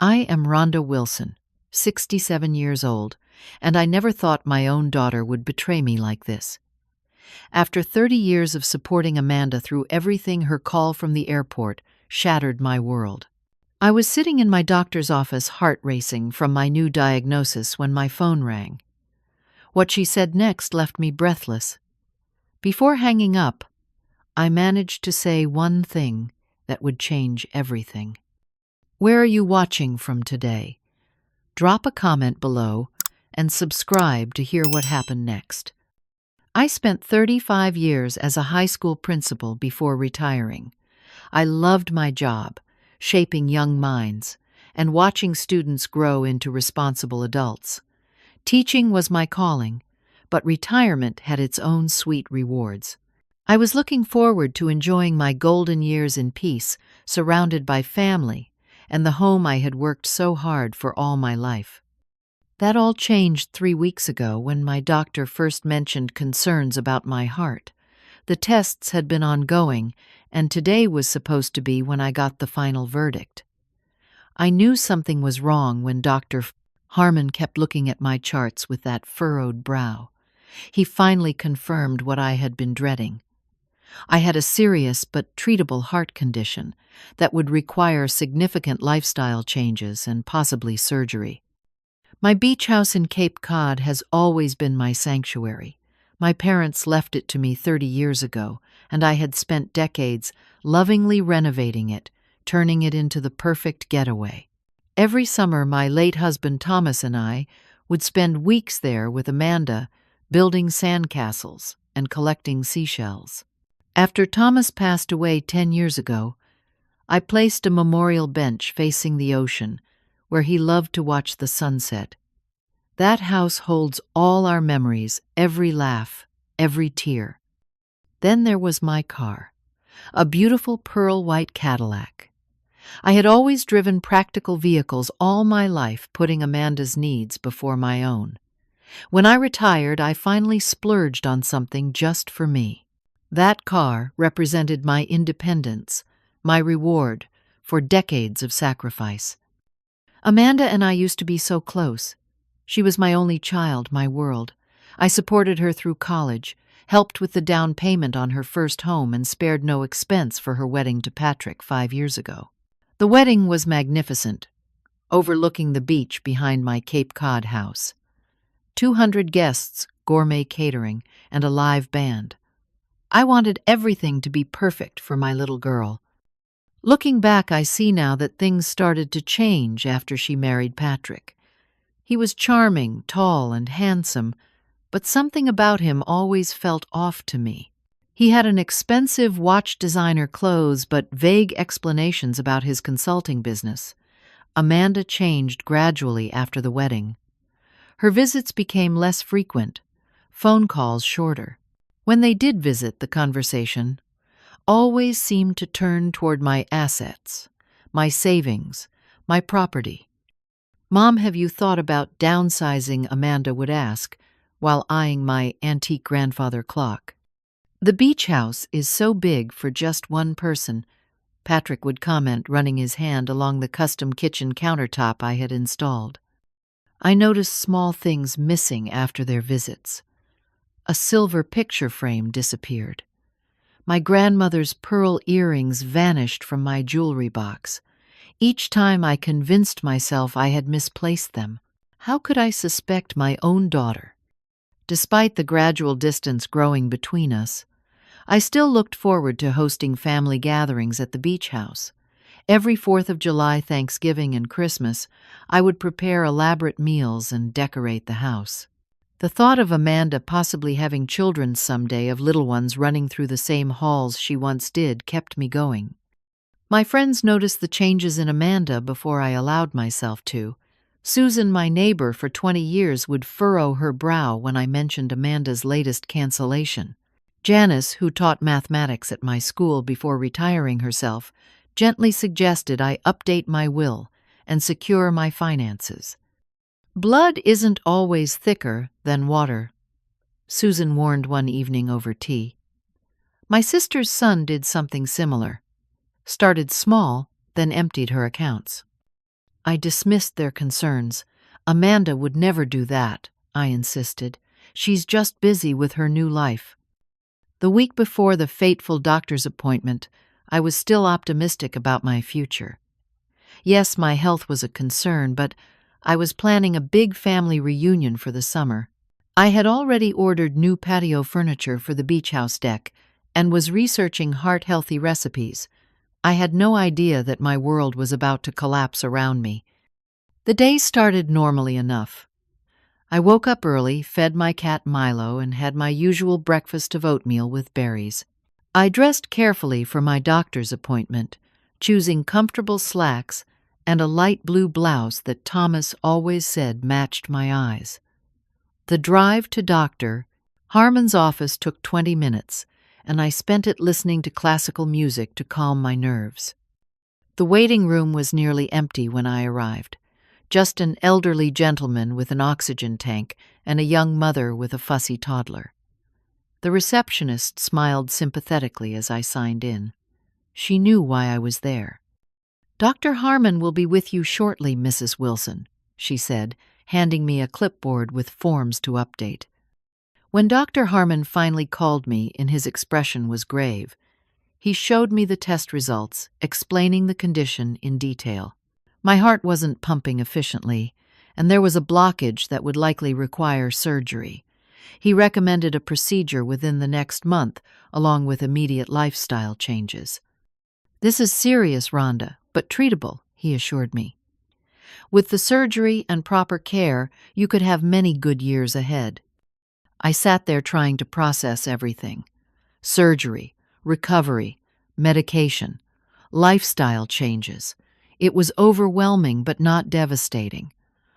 I am Rhonda Wilson, 67 years old, and I never thought my own daughter would betray me like this. After 30 years of supporting Amanda through everything, her call from the airport shattered my world. I was sitting in my doctor's office, heart racing from my new diagnosis, when my phone rang. What she said next left me breathless. Before hanging up, I managed to say one thing that would change everything. Where are you watching from today? Drop a comment below and subscribe to hear what happened next. I spent 35 years as a high school principal before retiring. I loved my job, shaping young minds and watching students grow into responsible adults. Teaching was my calling, but retirement had its own sweet rewards. I was looking forward to enjoying my golden years in peace, surrounded by family and the home I had worked so hard for all my life. That all changed 3 weeks ago when my doctor first mentioned concerns about my heart. The tests had been ongoing, and today was supposed to be when I got the final verdict. I knew something was wrong when Dr. Harmon kept looking at my charts with that furrowed brow. He finally confirmed what I had been dreading. I had a serious but treatable heart condition that would require significant lifestyle changes and possibly surgery. My beach house in Cape Cod has always been my sanctuary. My parents left it to me 30 years ago, and I had spent decades lovingly renovating it, turning it into the perfect getaway. Every summer, my late husband Thomas and I would spend weeks there with Amanda, building sandcastles and collecting seashells. After Thomas passed away 10 years ago, I placed a memorial bench facing the ocean where he loved to watch the sunset. That house holds all our memories, every laugh, every tear. Then there was my car, a beautiful pearl-white Cadillac. I had always driven practical vehicles all my life, putting Amanda's needs before my own. When I retired, I finally splurged on something just for me. That car represented my independence, my reward for decades of sacrifice. Amanda and I used to be so close. She was my only child, my world. I supported her through college, helped with the down payment on her first home, and spared no expense for her wedding to Patrick 5 years ago. The wedding was magnificent, overlooking the beach behind my Cape Cod house. 200 guests, gourmet catering, and a live band. I wanted everything to be perfect for my little girl. Looking back, I see now that things started to change after she married Patrick. He was charming, tall, and handsome, but something about him always felt off to me. He had an expensive watch designer clothes, but vague explanations about his consulting business. Amanda changed gradually after the wedding. Her visits became less frequent, phone calls shorter. When they did visit, the conversation always seemed to turn toward my assets, my savings, my property. "Mom, have you thought about downsizing?" Amanda would ask, while eyeing my antique grandfather clock. "The beach house is so big for just one person," Patrick would comment, running his hand along the custom kitchen countertop I had installed. I noticed small things missing after their visits. A silver picture frame disappeared. My grandmother's pearl earrings vanished from my jewelry box. Each time I convinced myself I had misplaced them. How could I suspect my own daughter? Despite the gradual distance growing between us, I still looked forward to hosting family gatherings at the beach house. Every 4th of July, Thanksgiving, and Christmas, I would prepare elaborate meals and decorate the house. The thought of Amanda possibly having children someday, of little ones running through the same halls she once did, kept me going. My friends noticed the changes in Amanda before I allowed myself to. Susan, my neighbor for 20 years, would furrow her brow when I mentioned Amanda's latest cancellation. Janice, who taught mathematics at my school before retiring herself, gently suggested I update my will and secure my finances. "Blood isn't always thicker than water," Susan warned one evening over tea. My sister's son did something similar. Started small, then emptied her accounts. I dismissed their concerns. Amanda would never do that, I insisted. She's just busy with her new life. The week before the fateful doctor's appointment, I was still optimistic about my future. Yes, my health was a concern, but I was planning a big family reunion for the summer. I had already ordered new patio furniture for the beach house deck and was researching heart-healthy recipes. I had no idea that my world was about to collapse around me. The day started normally enough. I woke up early, fed my cat Milo, and had my usual breakfast of oatmeal with berries. I dressed carefully for my doctor's appointment, choosing comfortable slacks and a light blue blouse that Thomas always said matched my eyes. The drive to Dr. Harmon's office took 20 minutes, and I spent it listening to classical music to calm my nerves. The waiting room was nearly empty when I arrived. Just an elderly gentleman with an oxygen tank and a young mother with a fussy toddler. The receptionist smiled sympathetically as I signed in. She knew why I was there. "Dr. Harmon will be with you shortly, Mrs. Wilson," she said, handing me a clipboard with forms to update. When Dr. Harmon finally called me and his expression was grave, he showed me the test results, explaining the condition in detail. My heart wasn't pumping efficiently, and there was a blockage that would likely require surgery. He recommended a procedure within the next month, along with immediate lifestyle changes. "This is serious, Rhonda, but treatable," he assured me. "With the surgery and proper care, you could have many good years ahead." I sat there trying to process everything. Surgery, recovery, medication, lifestyle changes. It was overwhelming but not devastating.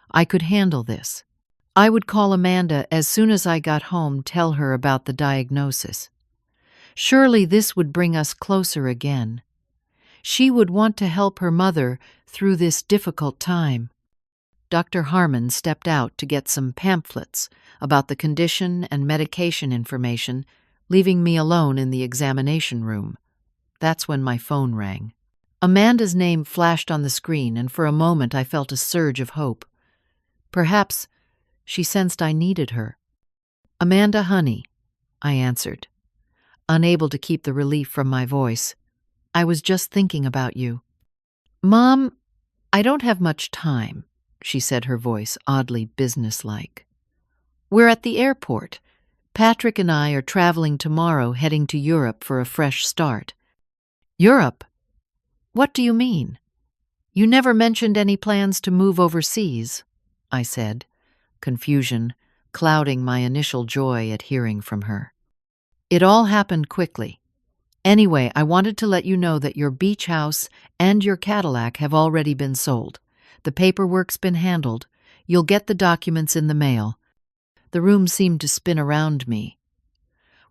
I could handle this. I would call Amanda as soon as I got home, tell her about the diagnosis. Surely this would bring us closer again. She would want to help her mother through this difficult time. Dr. Harmon stepped out to get some pamphlets about the condition and medication information, leaving me alone in the examination room. That's when my phone rang. Amanda's name flashed on the screen, and for a moment I felt a surge of hope. Perhaps she sensed I needed her. "Amanda, honey," I answered, unable to keep the relief from my voice. "I was just thinking about you." "Mom, I don't have much time," she said, her voice oddly businesslike. "We're at the airport. Patrick and I are traveling tomorrow, heading to Europe for a fresh start." "Europe? What do you mean? You never mentioned any plans to move overseas," I said, confusion clouding my initial joy at hearing from her. "It all happened quickly. Anyway, I wanted to let you know that your beach house and your Cadillac have already been sold. The paperwork's been handled. You'll get the documents in the mail." The room seemed to spin around me.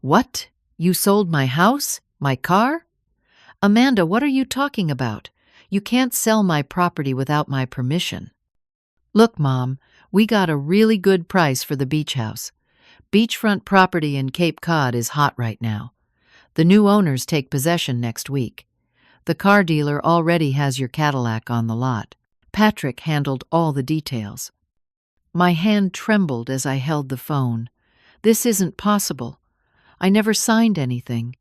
"What? You sold my house? My car?" "Amanda, what are you talking about? You can't sell my property without my permission." "Look, Mom, we got a really good price for the beach house. Beachfront property in Cape Cod is hot right now. The new owners take possession next week. The car dealer already has your Cadillac on the lot. Patrick handled all the details." My hand trembled as I held the phone. "This isn't possible. I never signed anything.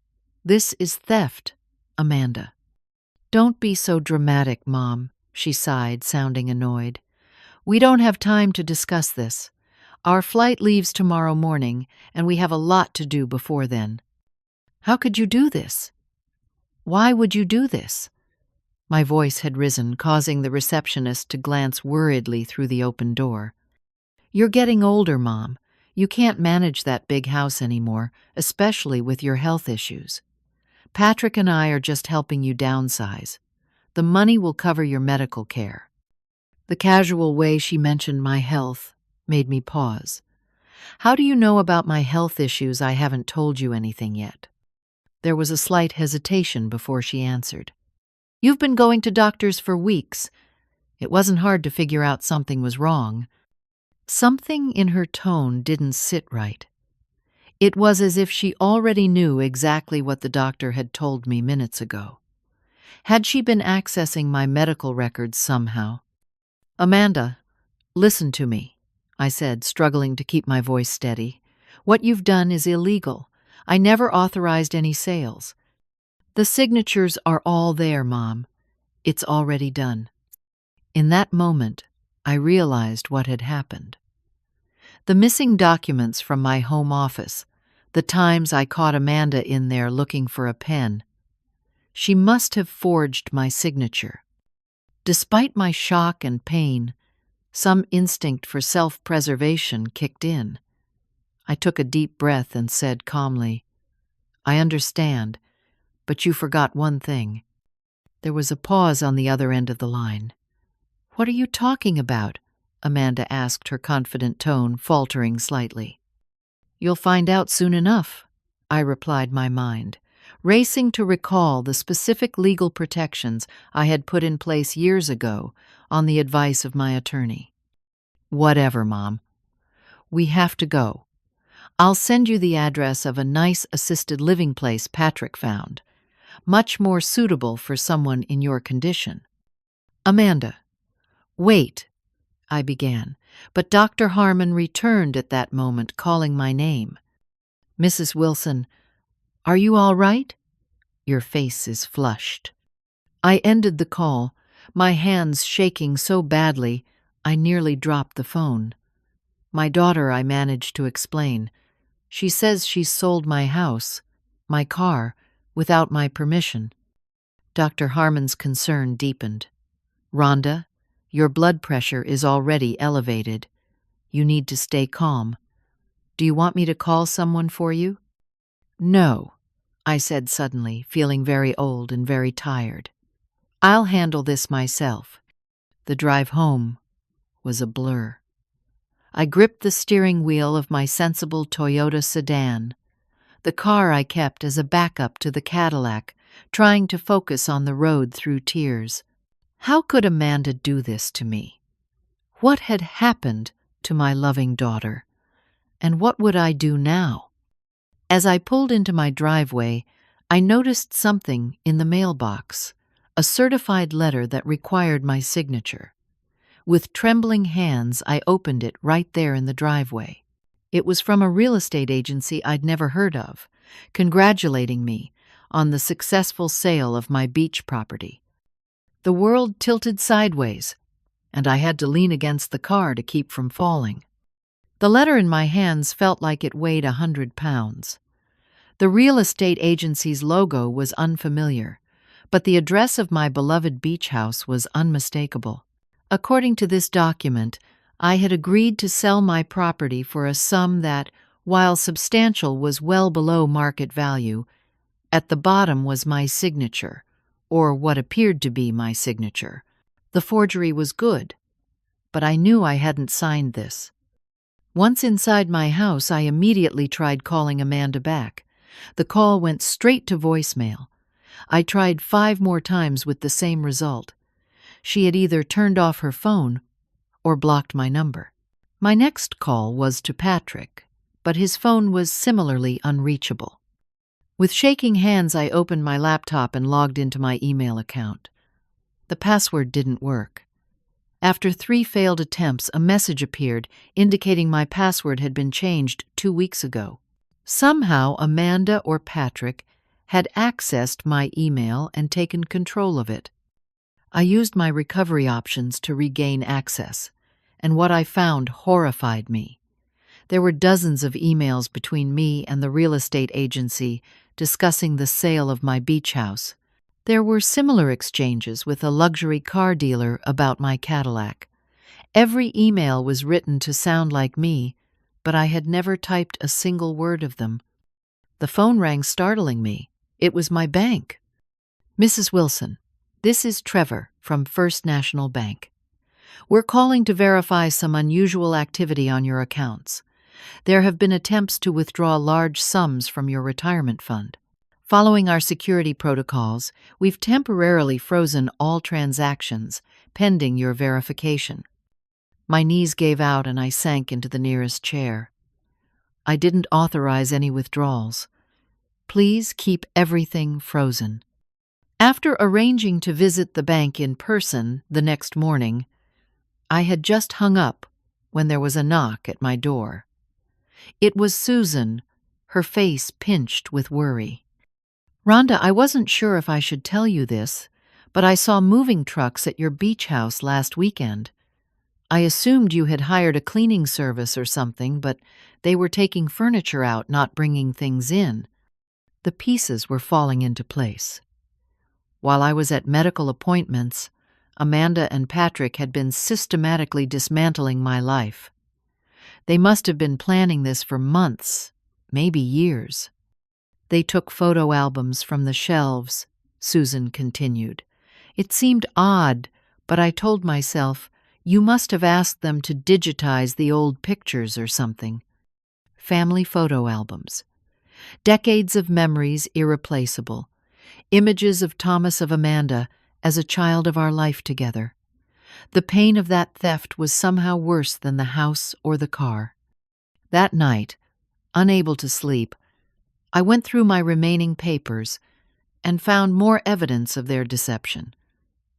This is theft, Amanda." "Don't be so dramatic, Mom," she sighed, sounding annoyed. "We don't have time to discuss this. Our flight leaves tomorrow morning, and we have a lot to do before then." "How could you do this? Why would you do this?" My voice had risen, causing the receptionist to glance worriedly through the open door. "You're getting older, Mom. You can't manage that big house anymore, especially with your health issues. Patrick and I are just helping you downsize. The money will cover your medical care." The casual way she mentioned my health made me pause. "How do you know about my health issues? I haven't told you anything yet." There was a slight hesitation before she answered. "You've been going to doctors for weeks. It wasn't hard to figure out something was wrong." Something in her tone didn't sit right. It was as if she already knew exactly what the doctor had told me minutes ago. Had she been accessing my medical records somehow? Amanda, listen to me, I said, struggling to keep my voice steady. What you've done is illegal. I never authorized any sales. The signatures are all there, Mom. It's already done. In that moment, I realized what had happened. The missing documents from my home office, the times I caught Amanda in there looking for a pen. She must have forged my signature. Despite my shock and pain, some instinct for self-preservation kicked in. I took a deep breath and said calmly, I understand, but you forgot one thing. There was a pause on the other end of the line. What are you talking about? Amanda asked, her confident tone faltering slightly. You'll find out soon enough, I replied, my mind racing to recall the specific legal protections I had put in place years ago on the advice of my attorney. Whatever, Mom. We have to go. I'll send you the address of a nice assisted living place Patrick found, much more suitable for someone in your condition. Amanda, wait, I began, but Dr. Harmon returned at that moment, calling my name. Mrs. Wilson, are you all right? Your face is flushed. I ended the call, my hands shaking so badly I nearly dropped the phone. My daughter, I managed to explain. She says she's sold my house, my car, without my permission. Dr. Harmon's concern deepened. Rhonda, your blood pressure is already elevated. You need to stay calm. Do you want me to call someone for you? No, I said suddenly, feeling very old and very tired. I'll handle this myself. The drive home was a blur. I gripped the steering wheel of my sensible Toyota sedan, the car I kept as a backup to the Cadillac, trying to focus on the road through tears. How could Amanda do this to me? What had happened to my loving daughter? And what would I do now? As I pulled into my driveway, I noticed something in the mailbox, a certified letter that required my signature. With trembling hands, I opened it right there in the driveway. It was from a real estate agency I'd never heard of, congratulating me on the successful sale of my beach property. The world tilted sideways, and I had to lean against the car to keep from falling. The letter in my hands felt like it weighed 100 pounds. The real estate agency's logo was unfamiliar, but the address of my beloved beach house was unmistakable. According to this document, I had agreed to sell my property for a sum that, while substantial, was well below market value. At the bottom was my signature, or what appeared to be my signature. The forgery was good, but I knew I hadn't signed this. Once inside my house, I immediately tried calling Amanda back. The call went straight to voicemail. I tried 5 more times with the same result. She had either turned off her phone or blocked my number. My next call was to Patrick, but his phone was similarly unreachable. With shaking hands, I opened my laptop and logged into my email account. The password didn't work. After 3 failed attempts, a message appeared indicating my password had been changed 2 weeks ago. Somehow, Amanda or Patrick had accessed my email and taken control of it. I used my recovery options to regain access, and what I found horrified me. There were dozens of emails between me and the real estate agency discussing the sale of my beach house. There were similar exchanges with a luxury car dealer about my Cadillac. Every email was written to sound like me, but I had never typed a single word of them. The phone rang, startling me. It was my bank. Mrs. Wilson, this is Trevor from First National Bank. We're calling to verify some unusual activity on your accounts. There have been attempts to withdraw large sums from your retirement fund. Following our security protocols, we've temporarily frozen all transactions, pending your verification. My knees gave out and I sank into the nearest chair. I didn't authorize any withdrawals. Please keep everything frozen. After arranging to visit the bank in person the next morning, I had just hung up when there was a knock at my door. It was Susan, her face pinched with worry. "Rhonda, I wasn't sure if I should tell you this, but I saw moving trucks at your beach house last weekend. I assumed you had hired a cleaning service or something, but they were taking furniture out, not bringing things in." The pieces were falling into place. While I was at medical appointments, Amanda and Patrick had been systematically dismantling my life. They must have been planning this for months, maybe years. "They took photo albums from the shelves," Susan continued. "It seemed odd, but I told myself, you must have asked them to digitize the old pictures or something." Family photo albums. Decades of memories irreplaceable. Images of Thomas of Amanda as a child of our life together. The pain of that theft was somehow worse than the house or the car. That night, unable to sleep, I went through my remaining papers and found more evidence of their deception.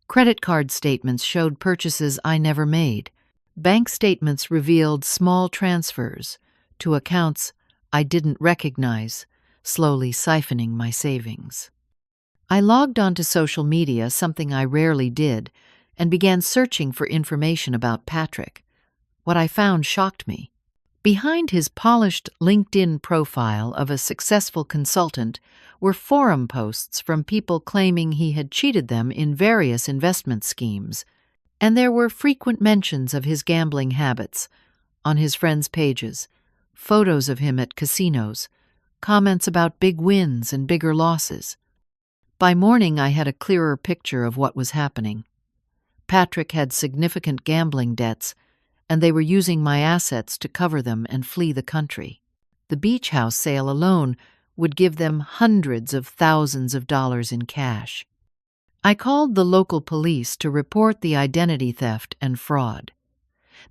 Credit card statements showed purchases I never made. Bank statements revealed small transfers to accounts I didn't recognize, slowly siphoning my savings. I logged onto social media, something I rarely did, and began searching for information about Patrick. What I found shocked me. Behind his polished LinkedIn profile of a successful consultant were forum posts from people claiming he had cheated them in various investment schemes, and there were frequent mentions of his gambling habits on his friends' pages, photos of him at casinos, comments about big wins and bigger losses. By morning, I had a clearer picture of what was happening. Patrick had significant gambling debts, and they were using my assets to cover them and flee the country. The beach house sale alone would give them hundreds of thousands of dollars in cash. I called the local police to report the identity theft and fraud.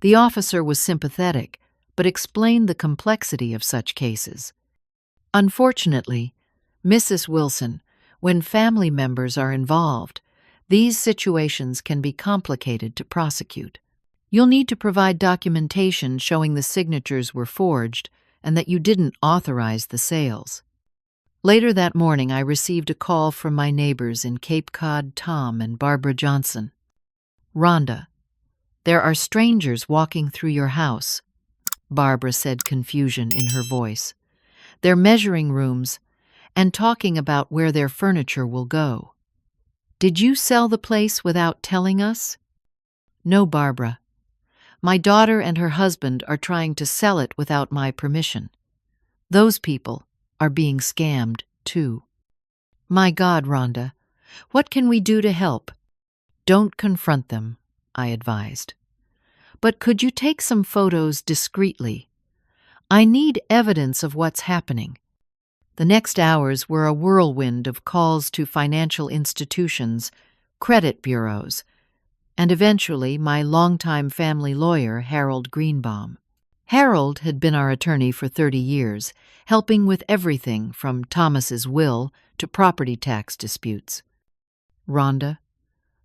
The officer was sympathetic, but explained the complexity of such cases. Unfortunately, Mrs. Wilson, when family members are involved, these situations can be complicated to prosecute. You'll need to provide documentation showing the signatures were forged and that you didn't authorize the sales. Later that morning, I received a call from my neighbors in Cape Cod, Tom and Barbara Johnson. "Rhonda, there are strangers walking through your house," Barbara said, confusion in her voice. "They're measuring rooms and talking about where their furniture will go. Did you sell the place without telling us?" "No, Barbara. My daughter and her husband are trying to sell it without my permission. Those people are being scammed, too." "My God, Rhonda, what can we do to help?" "Don't confront them," I advised. "But could you take some photos discreetly? I need evidence of what's happening." The next hours were a whirlwind of calls to financial institutions, credit bureaus, and eventually my longtime family lawyer, Harold Greenbaum. Harold had been our attorney for 30 years, helping with everything from Thomas's will to property tax disputes. "Rhonda,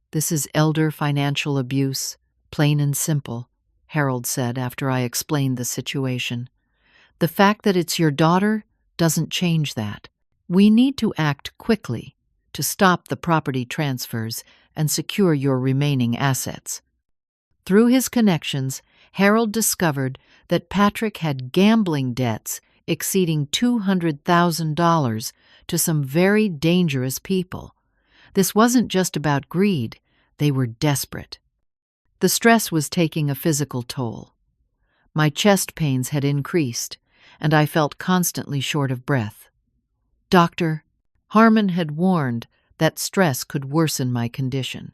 this is elder financial abuse, plain and simple," Harold said after I explained the situation. "The fact that it's your daughter doesn't change that. We need to act quickly to stop the property transfers and secure your remaining assets." Through his connections, Harold discovered that Patrick had gambling debts exceeding $200,000 to some very dangerous people. This wasn't just about greed, they were desperate. The stress was taking a physical toll. My chest pains had increased, and I felt constantly short of breath. Dr. Harmon had warned that stress could worsen my condition.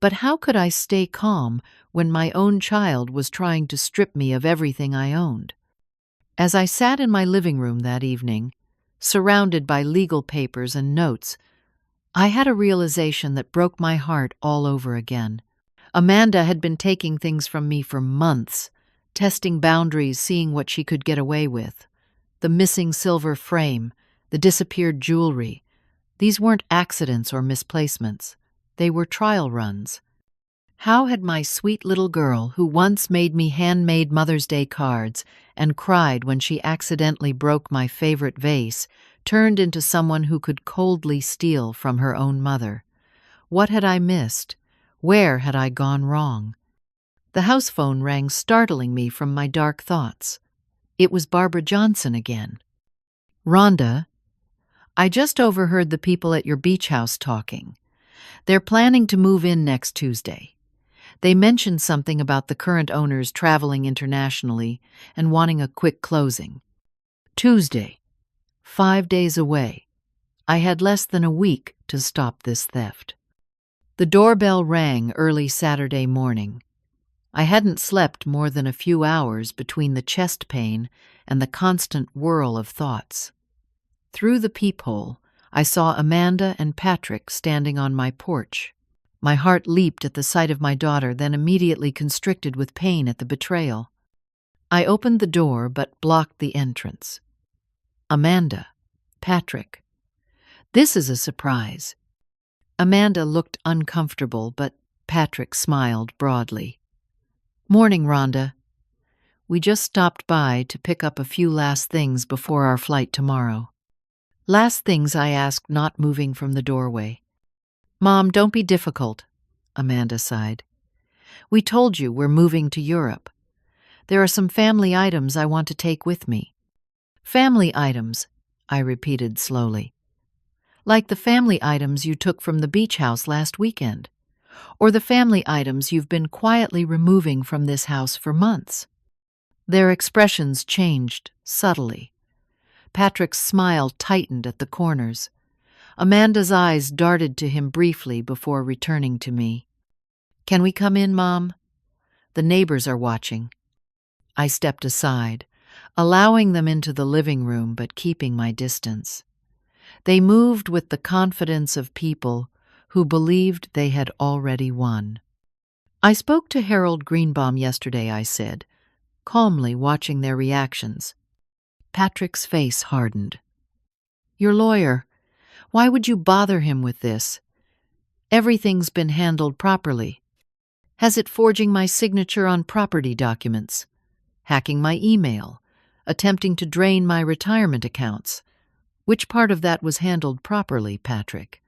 But how could I stay calm when my own child was trying to strip me of everything I owned? As I sat in my living room that evening, surrounded by legal papers and notes, I had a realization that broke my heart all over again. Amanda had been taking things from me for months, testing boundaries, seeing what she could get away with. The missing silver frame, the disappeared jewelry. These weren't accidents or misplacements. They were trial runs. How had my sweet little girl, who once made me handmade Mother's Day cards and cried when she accidentally broke my favorite vase, turned into someone who could coldly steal from her own mother? What had I missed? Where had I gone wrong? The house phone rang, startling me from my dark thoughts. It was Barbara Johnson again. "Rhonda, I just overheard the people at your beach house talking. They're planning to move in next Tuesday. They mentioned something about the current owners traveling internationally and wanting a quick closing. Tuesday, 5 days away. I had less than a week to stop this theft." The doorbell rang early Saturday morning. I hadn't slept more than a few hours between the chest pain and the constant whirl of thoughts. Through the peephole, I saw Amanda and Patrick standing on my porch. My heart leaped at the sight of my daughter, then immediately constricted with pain at the betrayal. I opened the door but blocked the entrance. "Amanda, Patrick, this is a surprise." Amanda looked uncomfortable, but Patrick smiled broadly. "Morning, Rhonda. We just stopped by to pick up a few last things before our flight tomorrow." "Last things?" I asked, not moving from the doorway. "Mom, don't be difficult," Amanda sighed. "We told you we're moving to Europe. There are some family items I want to take with me." "Family items," I repeated slowly. "Like the family items you took from the beach house last weekend, or the family items you've been quietly removing from this house for months?" Their expressions changed subtly. Patrick's smile tightened at the corners. Amanda's eyes darted to him briefly before returning to me. "Can we come in, Mom? The neighbors are watching." I stepped aside, allowing them into the living room but keeping my distance. They moved with the confidence of people who believed they had already won. "I spoke to Harold Greenbaum yesterday," I said, calmly watching their reactions. Patrick's face hardened. "Your lawyer, why would you bother him with this? Everything's been handled properly. Has it forging my signature on property documents, hacking my email, attempting to drain my retirement accounts? Which part of that was handled properly, Patrick?"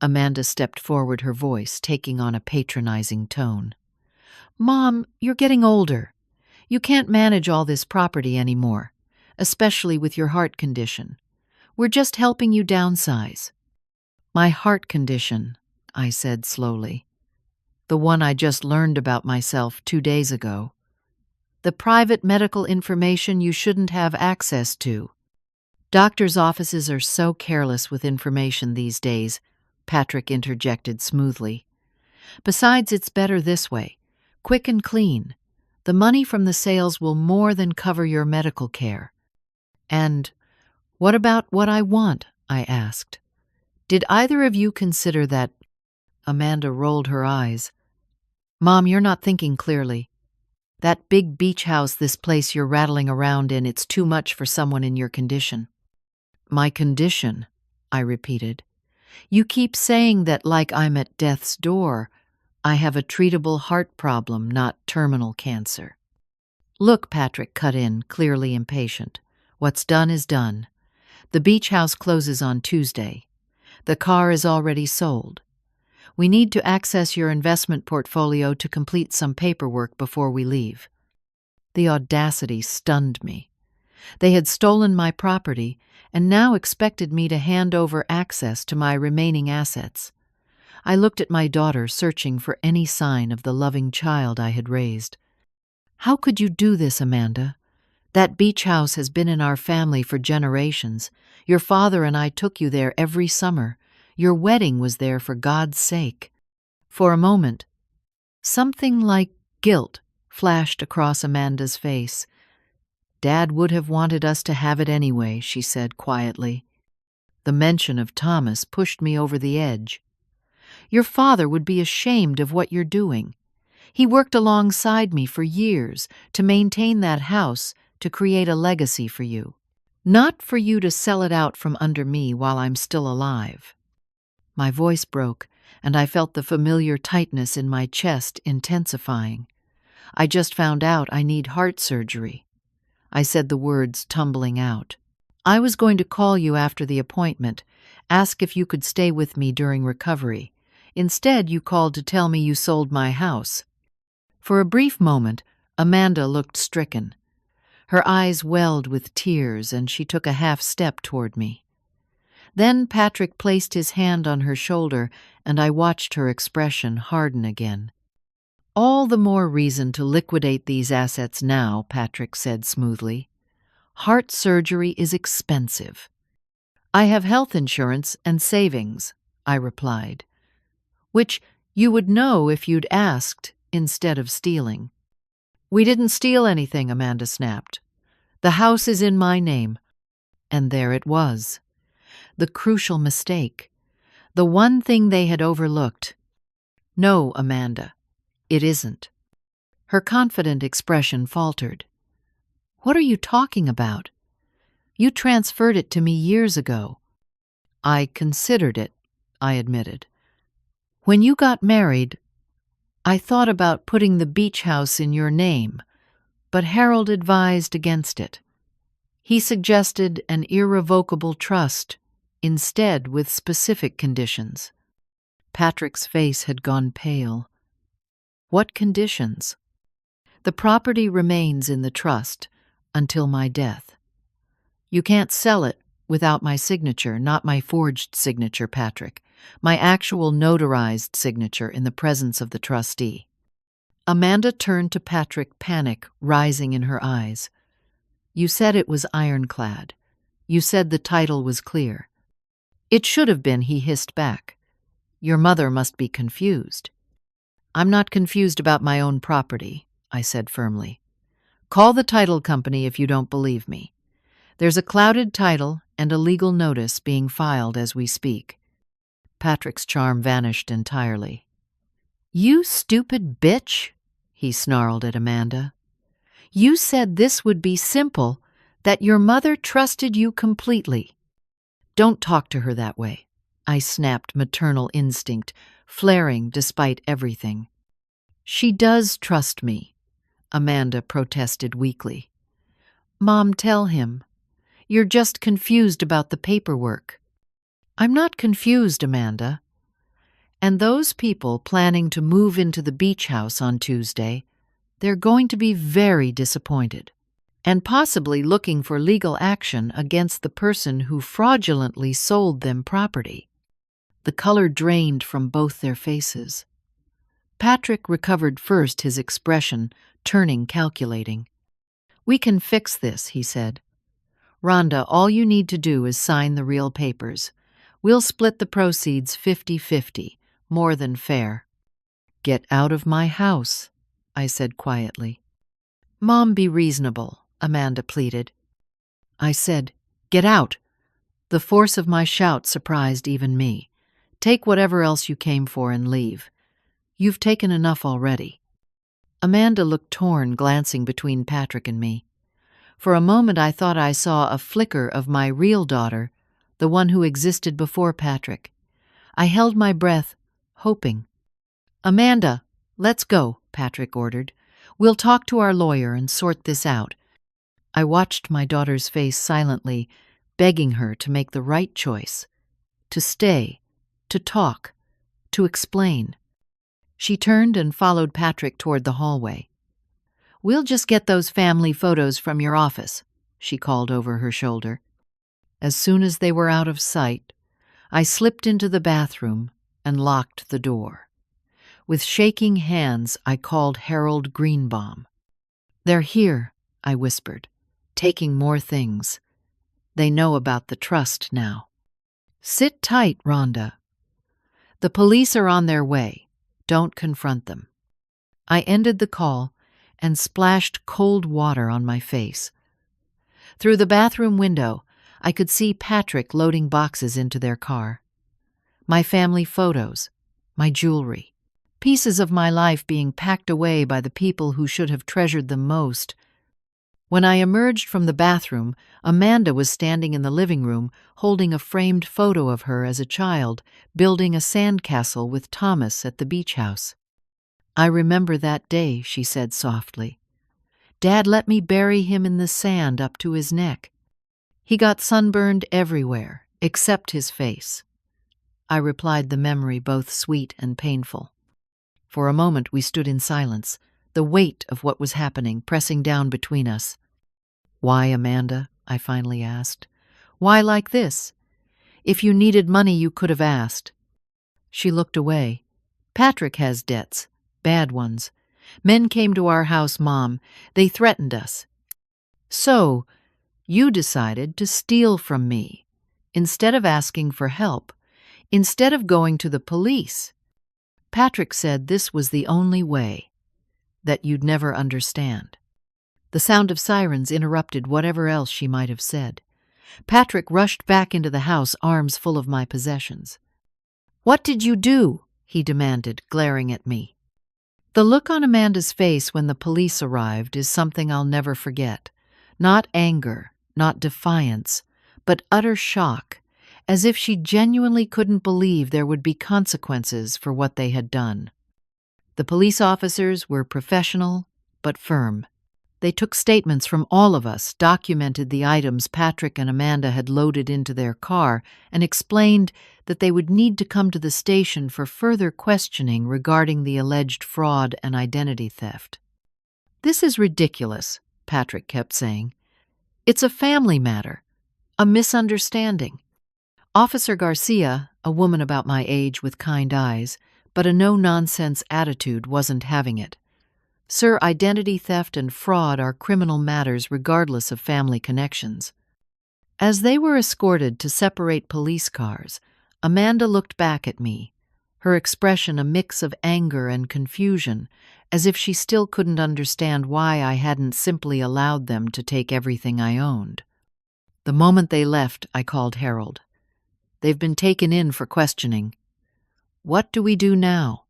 Amanda stepped forward, her voice taking on a patronizing tone. "Mom, you're getting older. You can't manage all this property anymore, especially with your heart condition. We're just helping you downsize." "My heart condition," I said slowly. "The one I just learned about myself 2 days ago. The private medical information you shouldn't have access to." "Doctors' offices are so careless with information these days," Patrick interjected smoothly. "Besides, it's better this way. Quick and clean. The money from the sales will more than cover your medical care." "And what about what I want?" I asked. "Did either of you consider that?" Amanda rolled her eyes. "Mom, you're not thinking clearly. That big beach house, this place you're rattling around in, it's too much for someone in your condition." "My condition," I repeated. "You keep saying that like I'm at death's door. I have a treatable heart problem, not terminal cancer." "Look," Patrick cut in, clearly impatient. "What's done is done. The beach house closes on Tuesday. The car is already sold. We need to access your investment portfolio to complete some paperwork before we leave." The audacity stunned me. They had stolen my property and now expected me to hand over access to my remaining assets. I looked at my daughter, searching for any sign of the loving child I had raised. "How could you do this, Amanda? That beach house has been in our family for generations. Your father and I took you there every summer. Your wedding was there, for God's sake." For a moment, something like guilt flashed across Amanda's face. "Dad would have wanted us to have it anyway," she said quietly. The mention of Thomas pushed me over the edge. "Your father would be ashamed of what you're doing. He worked alongside me for years to maintain that house, to create a legacy for you. Not for you to sell it out from under me while I'm still alive." My voice broke, and I felt the familiar tightness in my chest intensifying. I just found out I need heart surgery. I said the words tumbling out. I was going to call you after the appointment, ask if you could stay with me during recovery. Instead, you called to tell me you sold my house. For a brief moment, Amanda looked stricken. Her eyes welled with tears, and she took a half step toward me. Then Patrick placed his hand on her shoulder, and I watched her expression harden again. All the more reason to liquidate these assets now, Patrick said smoothly. Heart surgery is expensive. I have health insurance and savings, I replied. Which you would know if you'd asked instead of stealing. We didn't steal anything, Amanda snapped. The house is in my name. And there it was. The crucial mistake. The one thing they had overlooked. No, Amanda, it isn't. Her confident expression faltered. What are you talking about? You transferred it to me years ago. I considered it, I admitted. When you got married, I thought about putting the beach house in your name, but Harold advised against it. He suggested an irrevocable trust, instead with specific conditions. Patrick's face had gone pale. What conditions? The property remains in the trust until my death. You can't sell it without my signature, not my forged signature, Patrick. My actual notarized signature in the presence of the trustee. Amanda turned to Patrick, panic rising in her eyes. You said it was ironclad. You said the title was clear. It should have been, he hissed back. Your mother must be confused. I'm not confused about my own property, I said firmly. Call the title company if you don't believe me. There's a clouded title and a legal notice being filed as we speak. Patrick's charm vanished entirely. You stupid bitch, he snarled at Amanda. You said this would be simple, that your mother trusted you completely. Don't talk to her that way, I snapped, maternal instinct, flaring despite everything. She does trust me, Amanda protested weakly. Mom, tell him. You're just confused about the paperwork. I'm not confused, Amanda. And those people planning to move into the beach house on Tuesday, they're going to be very disappointed, and possibly looking for legal action against the person who fraudulently sold them property. The color drained from both their faces. Patrick recovered first, his expression turning calculating. We can fix this, he said. Rhonda, all you need to do is sign the real papers. We'll split the proceeds 50-50, more than fair. Get out of my house, I said quietly. Mom, be reasonable, Amanda pleaded. I said, get out. The force of my shout surprised even me. Take whatever else you came for and leave. You've taken enough already. Amanda looked torn, glancing between Patrick and me. For a moment I thought I saw a flicker of my real daughter, the one who existed before Patrick. I held my breath, hoping. Amanda, let's go, Patrick ordered. We'll talk to our lawyer and sort this out. I watched my daughter's face silently, begging her to make the right choice. To stay, to talk, to explain. She turned and followed Patrick toward the hallway. We'll just get those family photos from your office, she called over her shoulder. As soon as they were out of sight, I slipped into the bathroom and locked the door. With shaking hands, I called Harold Greenbaum. They're here, I whispered, taking more things. They know about the trust now. Sit tight, Rhonda. The police are on their way. Don't confront them. I ended the call and splashed cold water on my face. Through the bathroom window, I could see Patrick loading boxes into their car. My family photos, my jewelry, pieces of my life being packed away by the people who should have treasured them most. When I emerged from the bathroom, Amanda was standing in the living room holding a framed photo of her as a child, building a sandcastle with Thomas at the beach house. "I remember that day," she said softly. "Dad let me bury him in the sand up to his neck. He got sunburned everywhere, except his face." I replied, the memory both sweet and painful. For a moment we stood in silence, the weight of what was happening pressing down between us. "Why, Amanda?" I finally asked. "Why like this? If you needed money, you could have asked." She looked away. "Patrick has debts, bad ones. Men came to our house, Mom. They threatened us. So, you decided to steal from me, instead of asking for help, instead of going to the police. Patrick said this was the only way, that you'd never understand." The sound of sirens interrupted whatever else she might have said. Patrick rushed back into the house, arms full of my possessions. "What did you do?" he demanded, glaring at me. The look on Amanda's face when the police arrived is something I'll never forget. Not anger, not defiance, but utter shock, as if she genuinely couldn't believe there would be consequences for what they had done. The police officers were professional, but firm. They took statements from all of us, documented the items Patrick and Amanda had loaded into their car, and explained that they would need to come to the station for further questioning regarding the alleged fraud and identity theft. "This is ridiculous," Patrick kept saying. "It's a family matter, a misunderstanding." Officer Garcia, a woman about my age with kind eyes, but a no-nonsense attitude, wasn't having it. "Sir, identity theft and fraud are criminal matters regardless of family connections." As they were escorted to separate police cars, Amanda looked back at me, her expression a mix of anger and confusion, as if she still couldn't understand why I hadn't simply allowed them to take everything I owned. The moment they left, I called Harold. "They've been taken in for questioning. What do we do now?"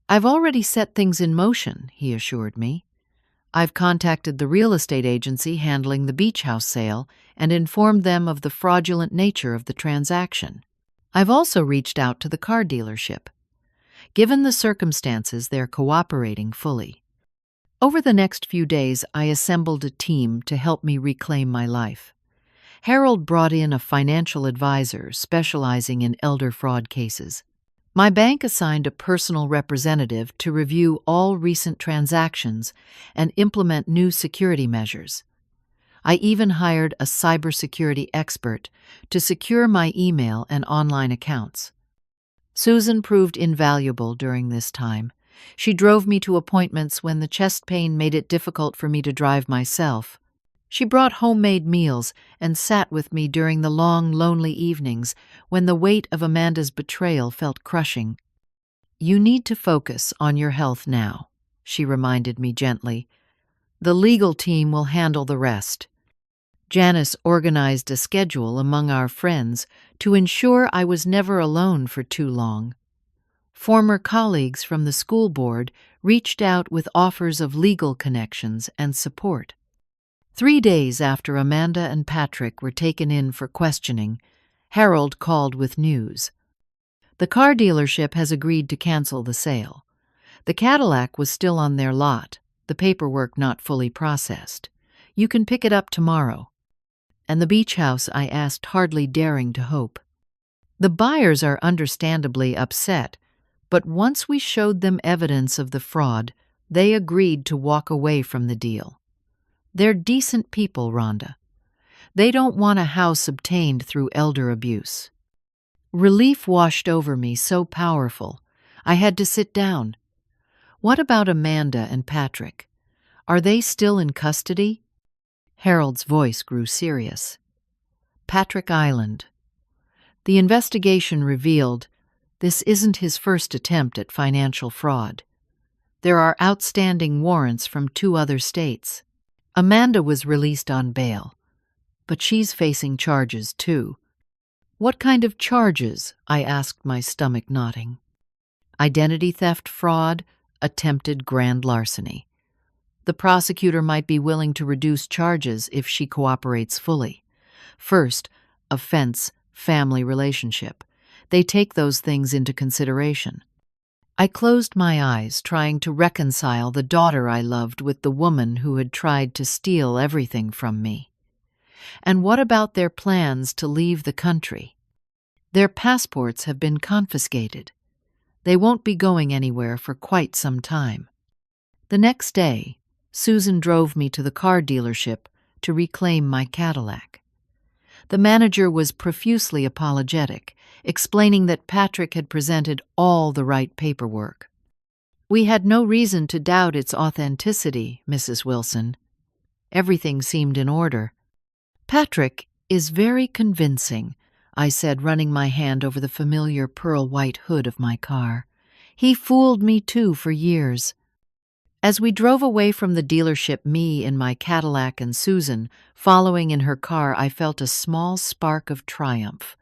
"I've already set things in motion," he assured me. "I've contacted the real estate agency handling the beach house sale and informed them of the fraudulent nature of the transaction. I've also reached out to the car dealership. Given the circumstances, they're cooperating fully." Over the next few days, I assembled a team to help me reclaim my life. Harold brought in a financial advisor specializing in elder fraud cases. My bank assigned a personal representative to review all recent transactions and implement new security measures. I even hired a cybersecurity expert to secure my email and online accounts. Susan proved invaluable during this time. She drove me to appointments when the chest pain made it difficult for me to drive myself. She brought homemade meals and sat with me during the long, lonely evenings when the weight of Amanda's betrayal felt crushing. "You need to focus on your health now," she reminded me gently. "The legal team will handle the rest." Janice organized a schedule among our friends to ensure I was never alone for too long. Former colleagues from the school board reached out with offers of legal connections and support. 3 days after Amanda and Patrick were taken in for questioning, Harold called with news. The car dealership has agreed to cancel the sale. The Cadillac was still on their lot, the paperwork not fully processed. You can pick it up tomorrow. And the beach house, I asked, hardly daring to hope. The buyers are understandably upset, but once we showed them evidence of the fraud, they agreed to walk away from the deal. They're decent people, Rhonda. They don't want a house obtained through elder abuse. Relief washed over me, so powerful. I had to sit down. What about Amanda and Patrick? Are they still in custody? Harold's voice grew serious. Patrick Island. The investigation revealed this isn't his first attempt at financial fraud. There are outstanding warrants from 2 other states. Amanda was released on bail, but she's facing charges too. What kind of charges? I asked, my stomach knotting. Identity theft, fraud, attempted grand larceny. The prosecutor might be willing to reduce charges if she cooperates fully. First, offense, family relationship. They take those things into consideration. I closed my eyes, trying to reconcile the daughter I loved with the woman who had tried to steal everything from me. And what about their plans to leave the country? Their passports have been confiscated. They won't be going anywhere for quite some time. The next day, Susan drove me to the car dealership to reclaim my Cadillac. The manager was profusely apologetic, explaining that Patrick had presented all the right paperwork. "We had no reason to doubt its authenticity, Mrs. Wilson. Everything seemed in order." "Patrick is very convincing," I said, running my hand over the familiar pearl-white hood of my car. "He fooled me too for years." As we drove away from the dealership, me in my Cadillac and Susan following in her car, I felt a small spark of triumph.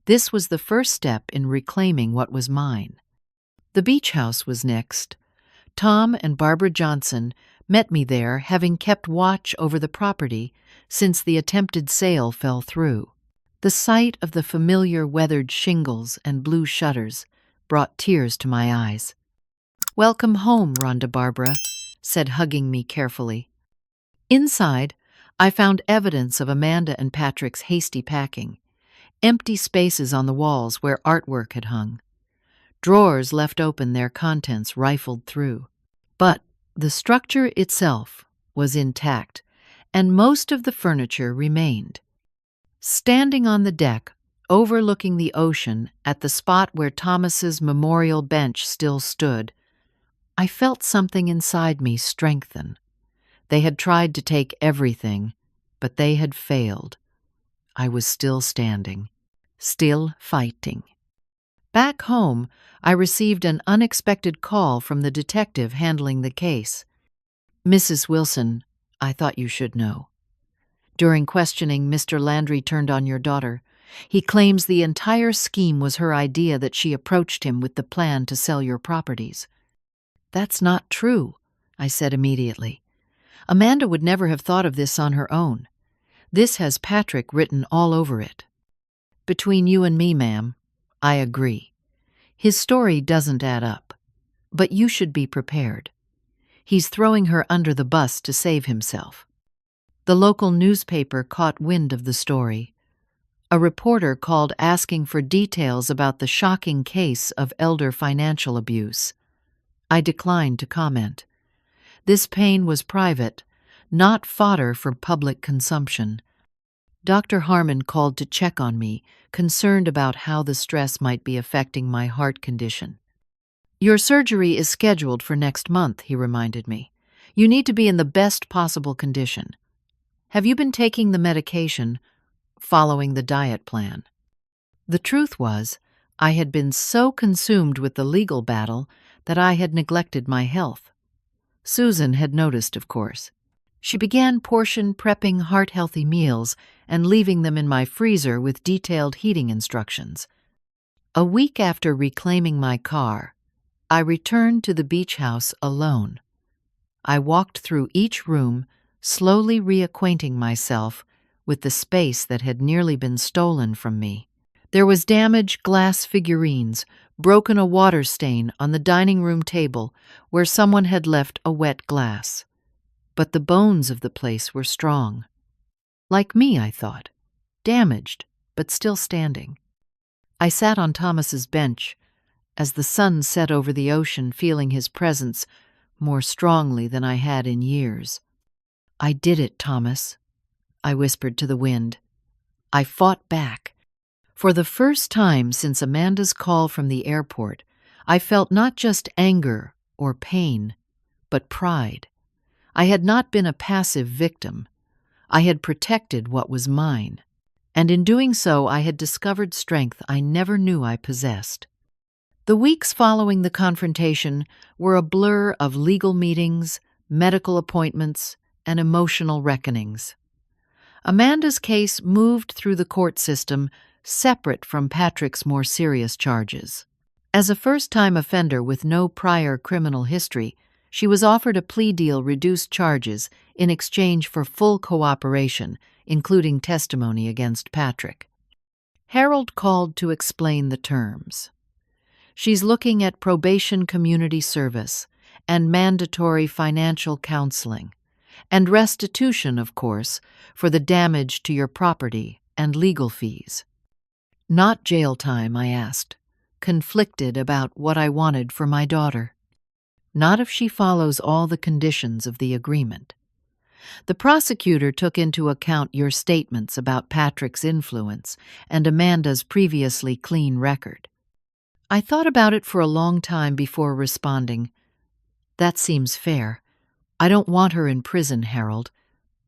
This was the first step in reclaiming what was mine. The beach house was next. Tom and Barbara Johnson met me there, having kept watch over the property since the attempted sale fell through. The sight of the familiar weathered shingles and blue shutters brought tears to my eyes. "Welcome home, Rhonda," Barbara said, hugging me carefully. Inside, I found evidence of Amanda and Patrick's hasty packing. Empty spaces on the walls where artwork had hung. Drawers left open, their contents rifled through. But the structure itself was intact, and most of the furniture remained. Standing on the deck, overlooking the ocean at the spot where Thomas's memorial bench still stood, I felt something inside me strengthen. They had tried to take everything, but they had failed. I was still standing, still fighting. Back home, I received an unexpected call from the detective handling the case. "Mrs. Wilson, I thought you should know. During questioning, Mr. Landry turned on your daughter. He claims the entire scheme was her idea, that she approached him with the plan to sell your properties." "That's not true," I said immediately. "Amanda would never have thought of this on her own. This has Patrick written all over it." "Between you and me, ma'am, I agree. His story doesn't add up. But you should be prepared. He's throwing her under the bus to save himself." The local newspaper caught wind of the story. A reporter called asking for details about the shocking case of elder financial abuse. I declined to comment. This pain was private, not fodder for public consumption. Dr. Harmon called to check on me, concerned about how the stress might be affecting my heart condition. "Your surgery is scheduled for next month," he reminded me. "You need to be in the best possible condition. Have you been taking the medication, following the diet plan?" The truth was, I had been so consumed with the legal battle that I had neglected my health. Susan had noticed, of course. She began portion prepping heart-healthy meals and leaving them in my freezer with detailed heating instructions. A week after reclaiming my car, I returned to the beach house alone. I walked through each room, slowly reacquainting myself with the space that had nearly been stolen from me. There was damaged glass figurines, broken a water stain on the dining room table where someone had left a wet glass. But the bones of the place were strong. Like me, I thought. Damaged, but still standing. I sat on Thomas's bench as the sun set over the ocean, feeling his presence more strongly than I had in years. "I did it, Thomas," I whispered to the wind. I fought back. For the first time since Amanda's call from the airport, I felt not just anger or pain, but pride. I had not been a passive victim. I had protected what was mine. And in doing so, I had discovered strength I never knew I possessed. The weeks following the confrontation were a blur of legal meetings, medical appointments, and emotional reckonings. Amanda's case moved through the court system, separate from Patrick's more serious charges. As a first-time offender with no prior criminal history, She was offered a plea deal, reduced charges, in exchange for full cooperation, including testimony against Patrick. Harold called to explain the terms. She's looking at probation, community service, and mandatory financial counseling, and restitution, of course, for the damage to your property and legal fees. Not jail time, I asked, conflicted about what I wanted for my daughter. Not if she follows all the conditions of the agreement. The prosecutor took into account your statements about Patrick's influence and Amanda's previously clean record. I thought about it for a long time before responding. That seems fair. I don't want her in prison, Harold.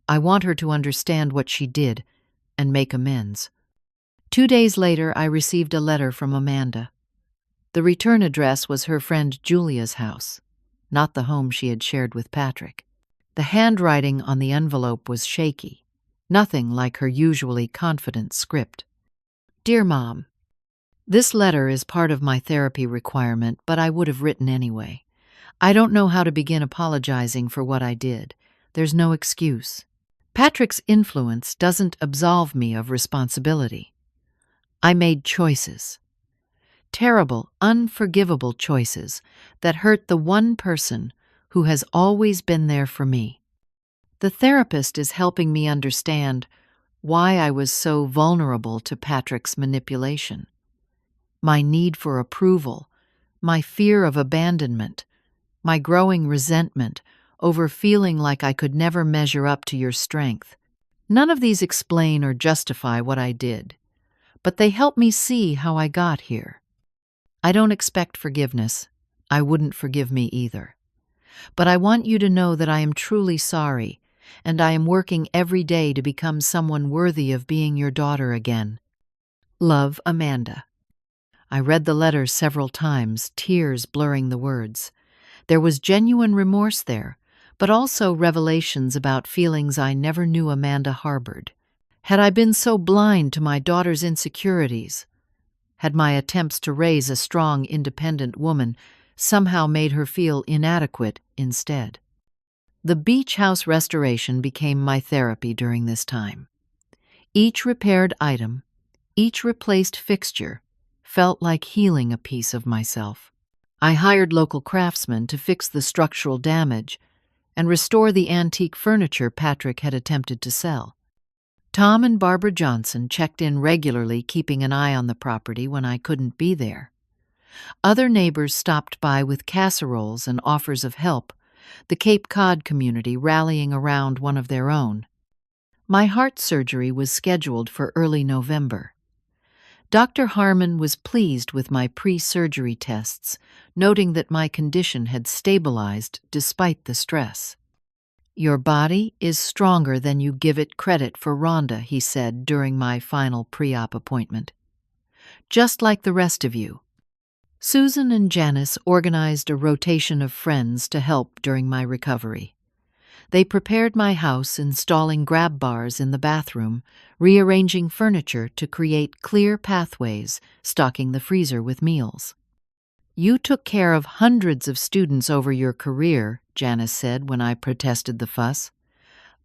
I want her to understand what she did and make amends. 2 days later, I received a letter from Amanda. The return address was her friend Julia's house, not the home she had shared with Patrick. The handwriting on the envelope was shaky, nothing like her usually confident script. Dear Mom, this letter is part of my therapy requirement, but I would have written anyway. I don't know how to begin apologizing for what I did. There's no excuse. Patrick's influence doesn't absolve me of responsibility. I made choices. Terrible, unforgivable choices that hurt the one person who has always been there for me. The therapist is helping me understand why I was so vulnerable to Patrick's manipulation. My need for approval, my fear of abandonment, my growing resentment over feeling like I could never measure up to your strength. None of these explain or justify what I did, but they help me see how I got here. I don't expect forgiveness. I wouldn't forgive me either. But I want you to know that I am truly sorry, and I am working every day to become someone worthy of being your daughter again. Love, Amanda. I read the letter several times, tears blurring the words. There was genuine remorse there, but also revelations about feelings I never knew Amanda harbored. Had I been so blind to my daughter's insecurities? Had my attempts to raise a strong, independent woman somehow made her feel inadequate instead? The beach house restoration became my therapy during this time. Each repaired item, each replaced fixture, felt like healing a piece of myself. I hired local craftsmen to fix the structural damage and restore the antique furniture Patrick had attempted to sell. Tom and Barbara Johnson checked in regularly, keeping an eye on the property when I couldn't be there. Other neighbors stopped by with casseroles and offers of help, the Cape Cod community rallying around one of their own. My heart surgery was scheduled for early November. Dr. Harmon was pleased with my pre-surgery tests, noting that my condition had stabilized despite the stress. Your body is stronger than you give it credit for, Rhonda, he said during my final pre-op appointment. Just like the rest of you. Susan and Janice organized a rotation of friends to help during my recovery. They prepared my house, installing grab bars in the bathroom, rearranging furniture to create clear pathways, stocking the freezer with meals. You took care of hundreds of students over your career, Janice said when I protested the fuss.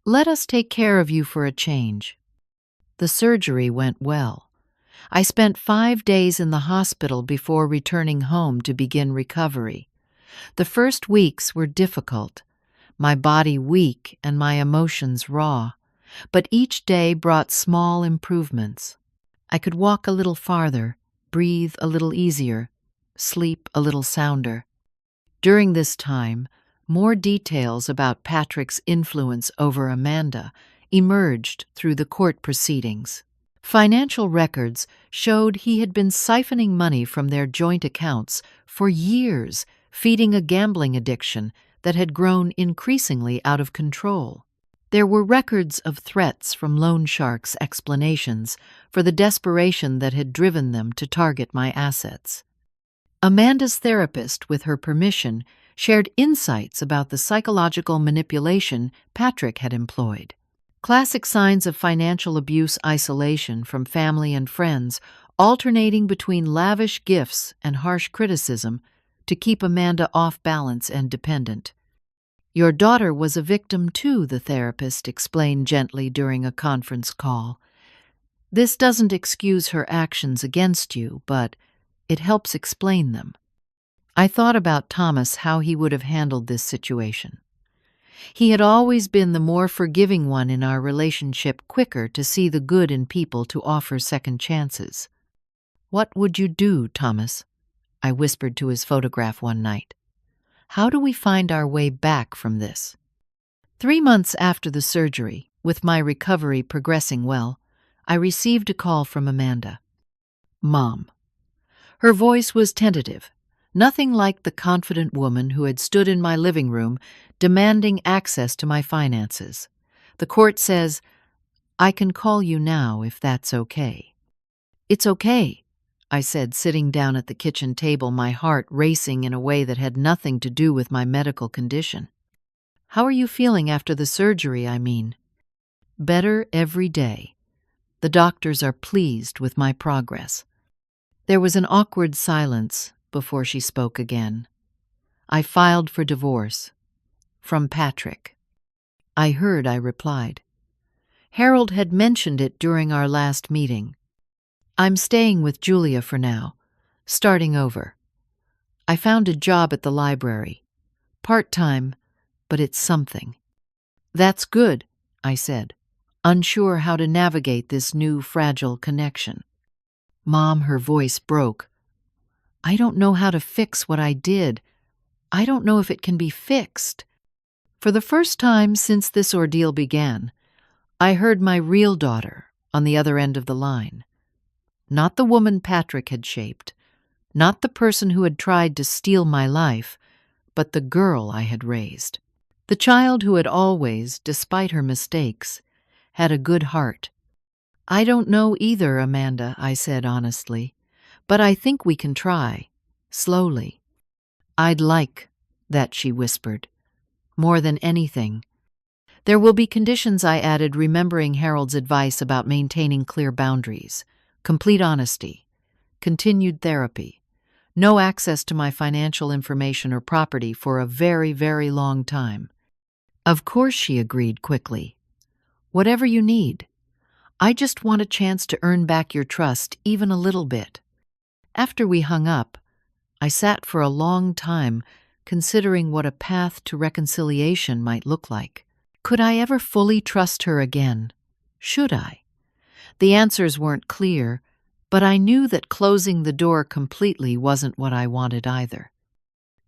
Let us take care of you for a change. The surgery went well. I spent 5 days in the hospital before returning home to begin recovery. The first weeks were difficult, my body weak and my emotions raw, but each day brought small improvements. I could walk a little farther, breathe a little easier, sleep a little sounder. During this time, more details about Patrick's influence over Amanda emerged through the court proceedings. Financial records showed he had been siphoning money from their joint accounts for years, feeding a gambling addiction that had grown increasingly out of control. There were records of threats from loan sharks' explanations for the desperation that had driven them to target my assets. Amanda's therapist, with her permission, shared insights about the psychological manipulation Patrick had employed. Classic signs of financial abuse: isolation from family and friends, alternating between lavish gifts and harsh criticism to keep Amanda off balance and dependent. Your daughter was a victim too, the therapist explained gently during a conference call. This doesn't excuse her actions against you, but it helps explain them. I thought about Thomas, how he would have handled this situation. He had always been the more forgiving one in our relationship, quicker to see the good in people, to offer second chances. "What would you do, Thomas?" I whispered to his photograph one night. "How do we find our way back from this?" 3 months after the surgery, with my recovery progressing well, I received a call from Amanda. "Mom." Her voice was tentative, nothing like the confident woman who had stood in my living room demanding access to my finances. "The court says, I can call you now if that's okay." "It's okay," I said, sitting down at the kitchen table, my heart racing in a way that had nothing to do with my medical condition. "How are you feeling after the surgery, I mean?" "Better every day. The doctors are pleased with my progress." There was an awkward silence before she spoke again. "I filed for divorce. From Patrick." "I heard," I replied. "Harold had mentioned it during our last meeting. I'm staying with Julia for now, starting over. I found a job at the library. Part-time, but it's something." "That's good," I said, unsure how to navigate this new fragile connection. "Mom," her voice broke. "I don't know how to fix what I did. I don't know if it can be fixed." For the first time since this ordeal began, I heard my real daughter on the other end of the line. Not the woman Patrick had shaped, not the person who had tried to steal my life, but the girl I had raised. The child who had always, despite her mistakes, had a good heart. "I don't know either, Amanda," I said honestly, "but I think we can try, slowly." "I'd like that," she whispered, "more than anything." "There will be conditions," I added, remembering Harold's advice about maintaining clear boundaries, complete honesty, continued therapy, no access to my financial information or property for a very, very long time. "Of course," she agreed quickly. "Whatever you need. I just want a chance to earn back your trust, even a little bit." After we hung up, I sat for a long time considering what a path to reconciliation might look like. Could I ever fully trust her again? Should I? The answers weren't clear, but I knew that closing the door completely wasn't what I wanted either.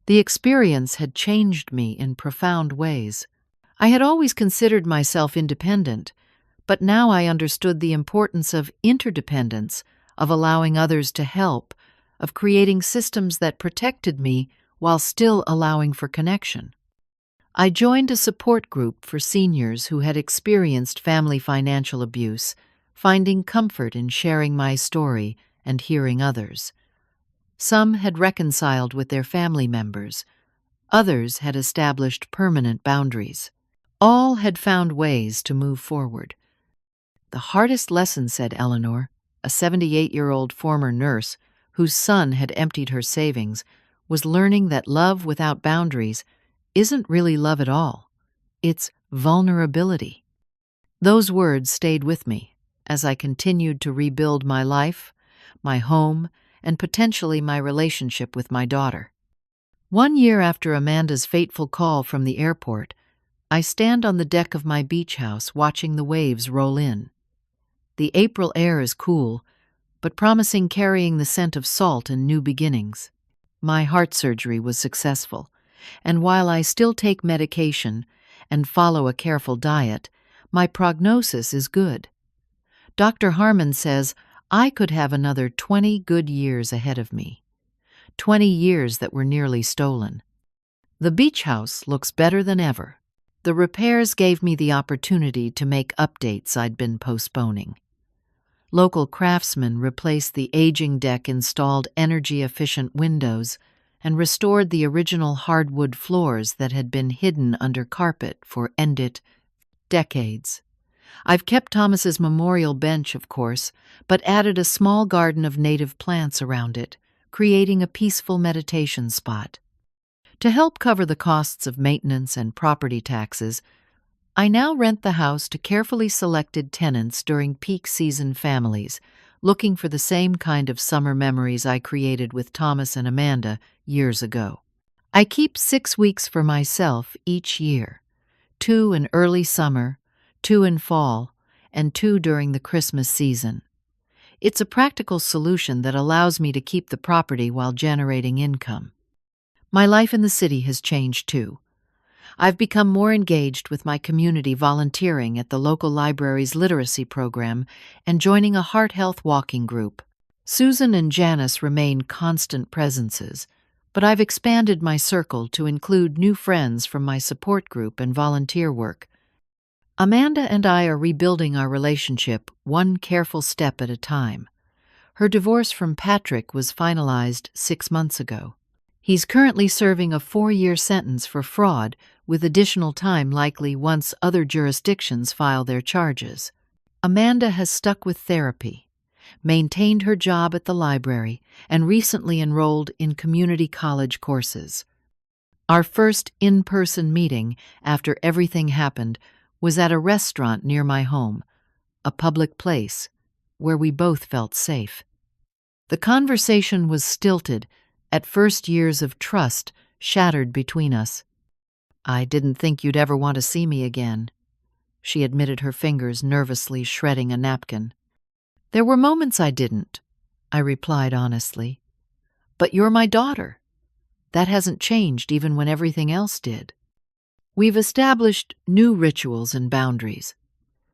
The experience had changed me in profound ways. I had always considered myself independent, but now I understood the importance of interdependence, of allowing others to help, of creating systems that protected me while still allowing for connection. I joined a support group for seniors who had experienced family financial abuse, finding comfort in sharing my story and hearing others. Some had reconciled with their family members. Others had established permanent boundaries. All had found ways to move forward. "The hardest lesson," said Eleanor, a 78-year-old former nurse whose son had emptied her savings, "was learning that love without boundaries isn't really love at all. It's vulnerability." Those words stayed with me as I continued to rebuild my life, my home, and potentially my relationship with my daughter. 1 year after Amanda's fateful call from the airport, I stand on the deck of my beach house watching the waves roll in. The April air is cool, but promising, carrying the scent of salt and new beginnings. My heart surgery was successful, and while I still take medication and follow a careful diet, my prognosis is good. Dr. Harmon says I could have another 20 good years ahead of me. 20 years that were nearly stolen. The beach house looks better than ever. The repairs gave me the opportunity to make updates I'd been postponing. Local craftsmen replaced the aging deck, installed energy-efficient windows, and restored the original hardwood floors that had been hidden under carpet for decades. I've kept Thomas's memorial bench, of course, but added a small garden of native plants around it, creating a peaceful meditation spot. To help cover the costs of maintenance and property taxes, I now rent the house to carefully selected tenants during peak season families, looking for the same kind of summer memories I created with Thomas and Amanda years ago. I keep 6 weeks for myself each year, 2 in early summer, 2 in fall, and 2 during the Christmas season. It's a practical solution that allows me to keep the property while generating income. My life in the city has changed too. I've become more engaged with my community, volunteering at the local library's literacy program and joining a heart health walking group. Susan and Janice remain constant presences, but I've expanded my circle to include new friends from my support group and volunteer work. Amanda and I are rebuilding our relationship one careful step at a time. Her divorce from Patrick was finalized 6 months ago. He's currently serving a 4-year sentence for fraud, with additional time likely once other jurisdictions file their charges. Amanda has stuck with therapy, maintained her job at the library, and recently enrolled in community college courses. Our first in-person meeting after everything happened was at a restaurant near my home, a public place where we both felt safe. The conversation was stilted, at first years of trust shattered between us. "I didn't think you'd ever want to see me again," she admitted, her fingers nervously shredding a napkin. "There were moments I didn't," I replied honestly. "But you're my daughter. That hasn't changed even when everything else did." We've established new rituals and boundaries.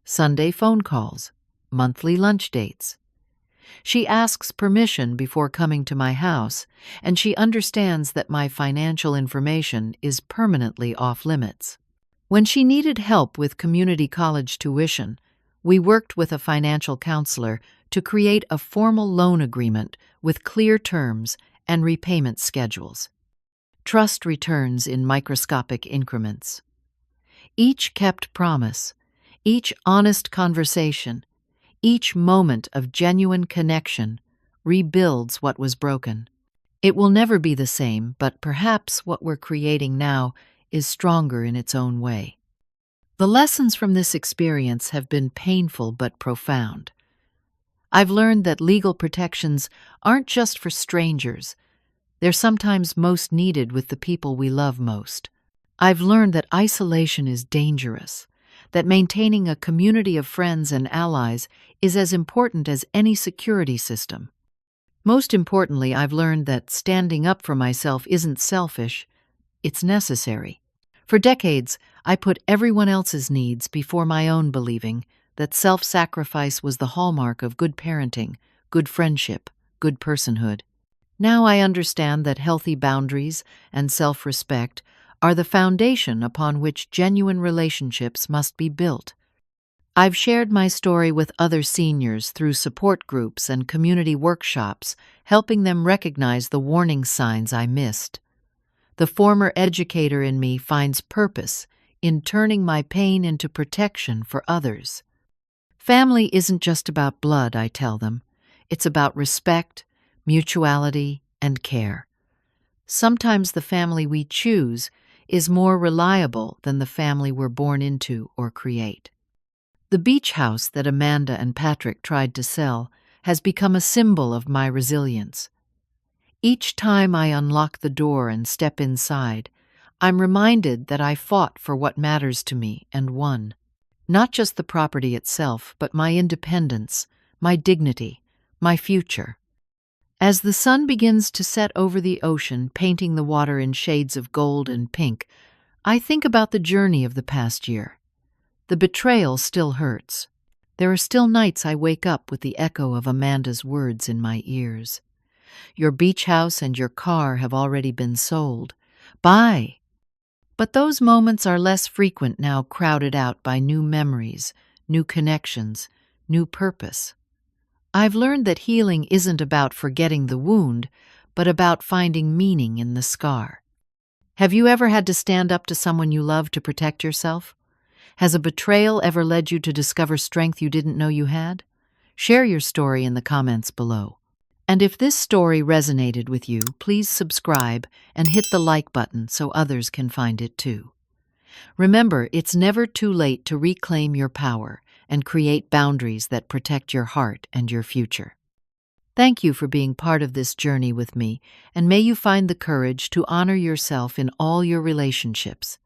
Sunday phone calls, monthly lunch dates. She asks permission before coming to my house, and she understands that my financial information is permanently off limits. When she needed help with community college tuition, we worked with a financial counselor to create a formal loan agreement with clear terms and repayment schedules. Trust returns in microscopic increments. Each kept promise, each honest conversation, each moment of genuine connection rebuilds what was broken. It will never be the same, but perhaps what we're creating now is stronger in its own way. The lessons from this experience have been painful but profound. I've learned that legal protections aren't just for strangers. They're sometimes most needed with the people we love most. I've learned that isolation is dangerous, that maintaining a community of friends and allies is as important as any security system. Most importantly, I've learned that standing up for myself isn't selfish, it's necessary. For decades, I put everyone else's needs before my own, believing that self-sacrifice was the hallmark of good parenting, good friendship, good personhood. Now I understand that healthy boundaries and self-respect are the foundation upon which genuine relationships must be built. I've shared my story with other seniors through support groups and community workshops, helping them recognize the warning signs I missed. The former educator in me finds purpose in turning my pain into protection for others. Family isn't just about blood, I tell them. It's about respect, mutuality, and care. Sometimes the family we choose is more reliable than the family we're born into or create. The beach house that Amanda and Patrick tried to sell has become a symbol of my resilience. Each time I unlock the door and step inside, I'm reminded that I fought for what matters to me and won. Not just the property itself, but my independence, my dignity, my future. As the sun begins to set over the ocean, painting the water in shades of gold and pink, I think about the journey of the past year. The betrayal still hurts. There are still nights I wake up with the echo of Amanda's words in my ears. "Your beach house and your car have already been sold. Bye." But those moments are less frequent now, crowded out by new memories, new connections, new purpose. I've learned that healing isn't about forgetting the wound, but about finding meaning in the scar. Have you ever had to stand up to someone you love to protect yourself? Has a betrayal ever led you to discover strength you didn't know you had? Share your story in the comments below. And if this story resonated with you, please subscribe and hit the like button so others can find it too. Remember, it's never too late to reclaim your power and create boundaries that protect your heart and your future. Thank you for being part of this journey with me, and may you find the courage to honor yourself in all your relationships.